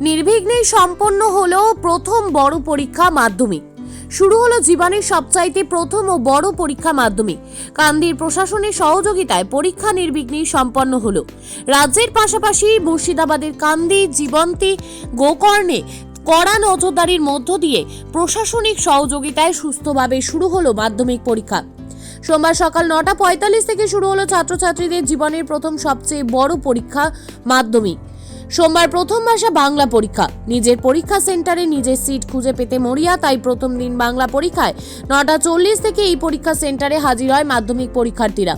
নির্বিঘ্নেই সম্পন্ন হলো প্রথম বড় পরীক্ষা মাধ্যমিক। শুরু হলো জীবনের সবচাইতে প্রথম ও বড় পরীক্ষা মাধ্যমিক। কান্দির প্রশাসনের সহযোগিতায় পরীক্ষা নির্বিঘ্নেই সম্পন্ন হলো। রাজ্যের পাশাপাশি মুর্শিদাবাদের কান্দি, জীবন্তী, গোকর্ণে কড়া নজরদারির মধ্য দিয়ে প্রশাসনিক সহযোগিতায় সুস্থভাবে শুরু হলো মাধ্যমিক পরীক্ষা। সোমবার সকাল 9:45 থেকে শুরু হলো ছাত্রছাত্রীদের জীবনের প্রথম সবচেয়ে বড় পরীক্ষা মাধ্যমিক। সোমবার প্রথম ভাষা বাংলা পরীক্ষা। নিজের পরীক্ষা সেন্টারে নিজের সিট খুঁজে পেতে মরিয়া, তাই প্রথম দিন বাংলা পরীক্ষায় 9:40 থেকে এই পরীক্ষা সেন্টারে হাজির হয় মাধ্যমিক পরীক্ষার্থীরা।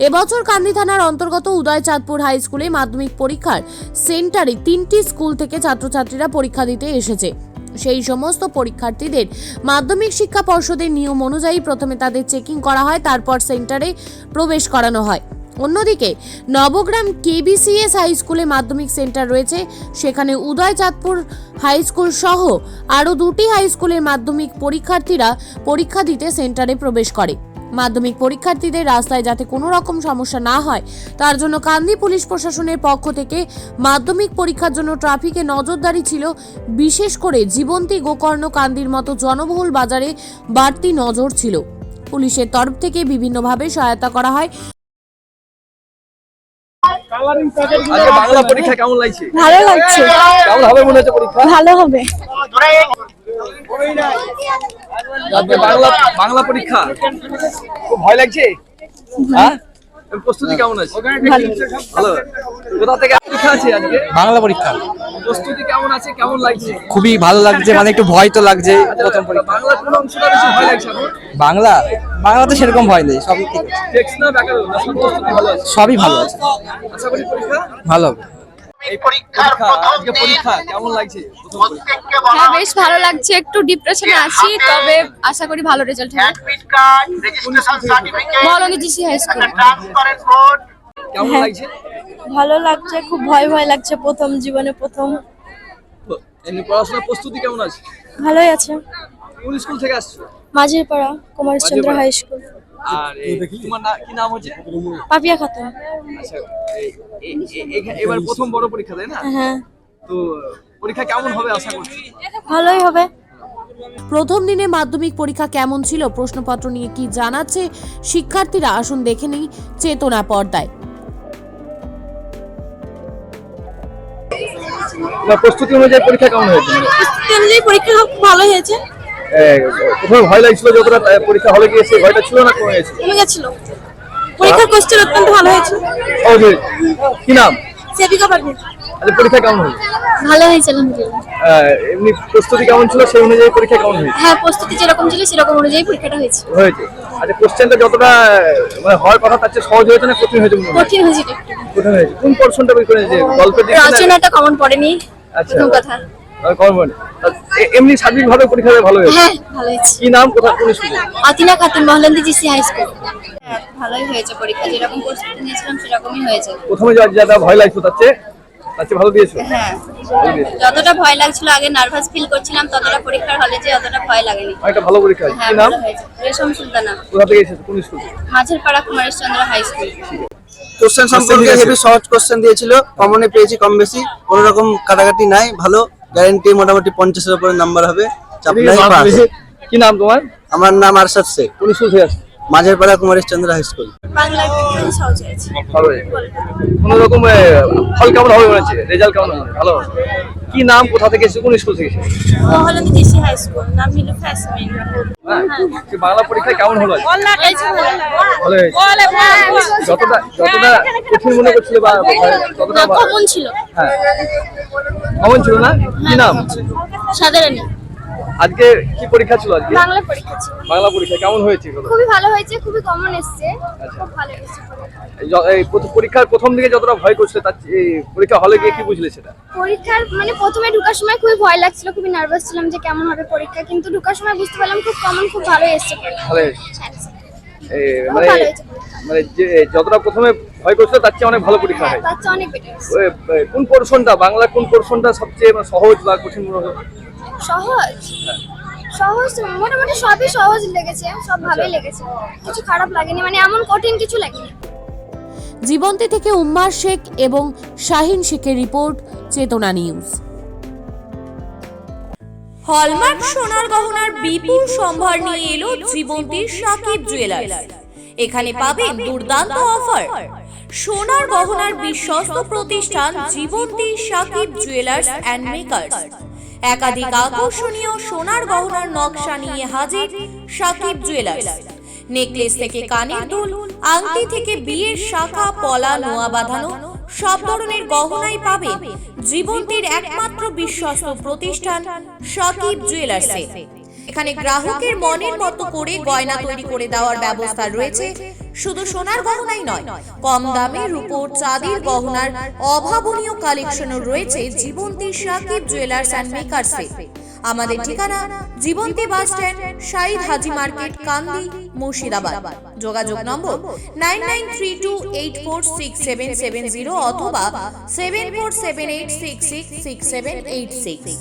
এবছর কান্দি থানার অন্তর্গত উদয়চাঁদপুর হাই স্কুলে মাধ্যমিক পরীক্ষার সেন্টারে 3টি স্কুল থেকে ছাত্রছাত্রীরা পরীক্ষা দিতে এসেছে। সেই সমস্ত পরীক্ষার্থীদের মাধ্যমিক শিক্ষা পর্ষদের নিয়ম অনুযায়ী প্রথমে তাদের চেকিং করা হয়, তারপর সেন্টারে প্রবেশ করানো হয়। অন্যদিকে নবগ্রাম কেবিসিএস হাই স্কুলে মাধ্যমিক সেন্টার রয়েছে, সেখানে উদয়চাঁদপুর হাই স্কুল সহ আরও 2টি হাই স্কুলের মাধ্যমিক পরীক্ষার্থীরা পরীক্ষা দিতে সেন্টারে প্রবেশ করে। মাধ্যমিক পরীক্ষার্থীদের রাস্তায় যাতে কোনো রকম সমস্যা না হয় তার জন্য কান্দি পুলিশ প্রশাসনের পক্ষ থেকে মাধ্যমিক পরীক্ষার জন্য ট্রাফিকে নজরদারি ছিল। বিশেষ করে জীবন্তী, গোকর্ণ, কান্দির মতো জনবহুল বাজারে বাড়তি নজর ছিল। পুলিশের তরফ থেকে বিভিন্নভাবে সহায়তা করা হয়। বাংলা পরীক্ষা কেমন লাগছে? ভালো লাগছে। কেমন হবে মনে হচ্ছে পরীক্ষা? ভালো হবে। বাংলা পরীক্ষা খুব ভয় লাগছে? হ্যাঁ, প্রস্তুতি কেমন আছে? ভালো। কোথা থেকে পরীক্ষা আছে আজকে? বাংলা পরীক্ষা। প্রস্তুতি কেমন আছে, কেমন লাগছে? খুবই ভালো লাগছে, মানে একটু ভয় তো লাগছে প্রথম পরীক্ষা। বাংলা কোন অংশটা বেশি ভয় লাগছে এখন? বাংলাতে সেরকম ভয় নেই, সবই ঠিক আছে। টেক্সট না ব্যাকরণ না, সব প্রস্তুতি ভালো আছে? সবই ভালো আছে, আশা করি পরীক্ষা ভালো হবে। এই পরীক্ষা আজকে পরীক্ষা কেমন লাগছে? প্রথম পরীক্ষা হ্যাঁ, বেশ ভালো লাগছে। একটু ডিপ্রেশনে আছি, তবে আশা করি ভালো রেজাল্ট হবে। মৌলানা জিসি হাই স্কুল। কেমন লাগছে? ভালো লাগছে, খুব ভয় ভয় লাগছে। প্রথম জীবনে প্রথম। এমনি পড়াশোনার প্রস্তুতি কেমন আছে? ভালোই আছে। কোন স্কুল থেকে আসছো? Majherpara Kumarchandra high school. আর তোমার কি নাম হচ্ছে? পাপিয়া খাতুন। আচ্ছা, এবার প্রথম বড় পরীক্ষা তাই না? হ্যাঁ, তো পরীক্ষা কেমন হবে আশা করছি? ভালোই হবে। প্রথম দিনে মাধ্যমিক পরীক্ষা কেমন ছিল, প্রশ্নপত্র নিয়ে কি জানাচ্ছে শিক্ষার্থীরা, আসুন দেখে নেই চেতনা পর্দায়। প্রস্তুতি অনুযায়ী পরীক্ষা কেমন হয়েছে? প্রস্তুতি অনুযায়ী পরীক্ষা খুব ভালো হয়েছে। প্রথমে ভয় লাগছিল, যতটা পরীক্ষা হলে গিয়ে সেই ভয়টা ছিল না, কমে গেছে? কমে গেছিল। পরীক্ষার কোশ্চেন অত্যন্ত ভালো হয়েছে। কি নাম? সেবিকা পারভিন। আচ্ছা, পরীক্ষা কেমন হয়েছে? ভালো হয়েছে আলহামদুলিল্লাহ। এমনি প্রস্তুতি কেমন ছিল, সেই অনুযায়ী পরীক্ষা কেমন হয়েছে? হ্যাঁ, প্রস্তুতি যেরকম ছিল সেরকম অনুযায়ী পরীক্ষাটা হয়েছে। আচ্ছা, কোশ্চেনটা যতটা মানে হওয়ার কথা তার চেয়ে সহজ হয়েছে না কঠিন হয়েছে? কঠিন হয়েছে একটু। কঠিন হয়েছে। কোন পোরশনটা বের করে যে গল্পের দিকে? রচনাটা কমন পড়েনি। আচ্ছা, প্রথম কথা। কমন। এমনি সার্বিকভাবে পরীক্ষা ভালো হয়েছে? হ্যাঁ, ভালো হয়েছে। কি নাম, কোথা, কোন স্কুলে? আতিনা খাতুন, মহলান্দি জিসি হাই স্কুল। হ্যাঁ, ভালোই হয়েছে পরীক্ষা। যেরকম প্রস্তুতি নিয়েছিলাম সেরকমই হয়েছে। প্রথমে যা ভয় লাগতো তার চেয়ে ভালো দিয়েছো? হ্যাঁ, যতটা ভয় লাগছিল আগে, নার্ভাস ফিল করছিলাম, ততটা পরীক্ষার হলে যে অতটা ভয় লাগেনি। একটা ভালো পরীক্ষা হয়েছে। হ্যাঁ, কি নাম? ভালো হয়েছে। রেশম সুলতানা। কোথা থেকে এসেছো, কোন school? Majherpara Kumarchandra high school. Question সম্পর্কে হেভি সহজ কোশ্চেন দিয়েছিল, কমনে পেয়েছি কম বেশি, কোনো রকম কাটাকাটি নাই, ভালো গ্যারান্টি। মোটামুটি 50-এর উপরে নাম্বার হবে, চাপ নাই, পাস। কি নাম তোমার? আমার নাম আরশাদ শেখ। কোন স্কুল থেকে আসছো? Majherpara Kumarchandra high school. বাংলা সহজ হয়েছে। ভালো হয়েছে। কোন রকম ফল কেমন হবে মনে হচ্ছে? রেজাল্ট কেমন হবে? ভালো। কি নাম, কোথা থেকে এসেছো, কোন স্কুল থেকে এসেছো? মহলান্দি জিসি হাই স্কুল। নাম নীলুফা ইয়াসমিন। হ্যাঁ, বাংলা পরীক্ষা কেমন হলো? ভালো হয়েছে। যতটা কঠিন মনে করছিল বা ততটা কমন ছিল। হ্যাঁ, কমন ছিল না? কি নাম? সাধারণী। আজকে কি পরীক্ষা ছিল? আজকে বাংলা পরীক্ষা ছিল। বাংলা পরীক্ষা কেমন হয়েছে? খুবই ভালো হয়েছে, খুবই কমন এসেছে। খুব ভালো হয়েছে। এই পরীক্ষার প্রথম দিকে যতটা ভয় করছে তার পরীক্ষা হলে গিয়ে কি বুঝলে সেটা? পরীক্ষার মানে প্রথমে ঢোকার সময় খুবই ভয় লাগছিল, খুবই নার্ভাস ছিলাম যে কেমন হবে পরীক্ষা, কিন্তু ঢোকার সময় বুঝতে পারলাম খুব কমন, খুব ভালো এসেছে পরীক্ষা। ভালো হয়েছে। মানে যে যতটা প্রথমে ভয় করছিল তার চেয়ে অনেক ভালো পরীক্ষা হয়। তার চেয়ে অনেক বেটার। কোন পোরশনটা, বাংলা কোন পোরশনটা সবচেয়ে সহজ বা কঠিন মনে হলো? সহজ সহজ মোটামুটি সবই সহজ লেগেছে, সব ভালোই লেগেছে, কিছু খারাপ লাগেনি, মানে এমন কঠিন কিছু লাগেনি। জীবন্তী থেকে উম্মার শেখ এবং শাহিন শেখের রিপোর্ট, চেতনা নিউজ। হলমার্ক সোনার গহনার বিপুল সম্ভার নিয়ে এলো জীবন্তীর সাকিব জুয়েলার্স। এখানে পাবেন দুর্দান্ত অফার। সোনার গহনার বিশ্বস্ত প্রতিষ্ঠান জীবন্তী সাকিব জুয়েলার্স অ্যান্ড মেকার্স। একাধিক আকর্ষণীয় সোনার গহনার নকশা নিয়ে হাজির সাকিব জুয়েলার্স। নেকলেস থেকে কানের দুল, আংটি থেকে বিয়ের শাখা, পলা, নোয়া বাঁধানো সব ধরনের গহনাই পাবেন জীবন্তীর একমাত্র বিশ্বস্ত প্রতিষ্ঠান সাকিব জুয়েলার্সে। এখানে গ্রাহকের মনের মতো করে গয়না তৈরি করে দেওয়ার ব্যবস্থা রয়েছে। শুধু সোনার গহনাই নয়, কম দামে রূপোর, চাঁদির গহনার অভাবনীয় কালেকশনও রয়েছে জীবন্তী সাকিব জুয়েলার্স অ্যান্ড মেকার্সে। আমাদের ঠিকানা জীবন্তী বাস স্ট্যান্ড, শাহিদ হাজি মার্কেট, কান্দি, মুর্শিদাবাদ। যোগাযোগ নম্বর 9932846770 অথবা 7478666786।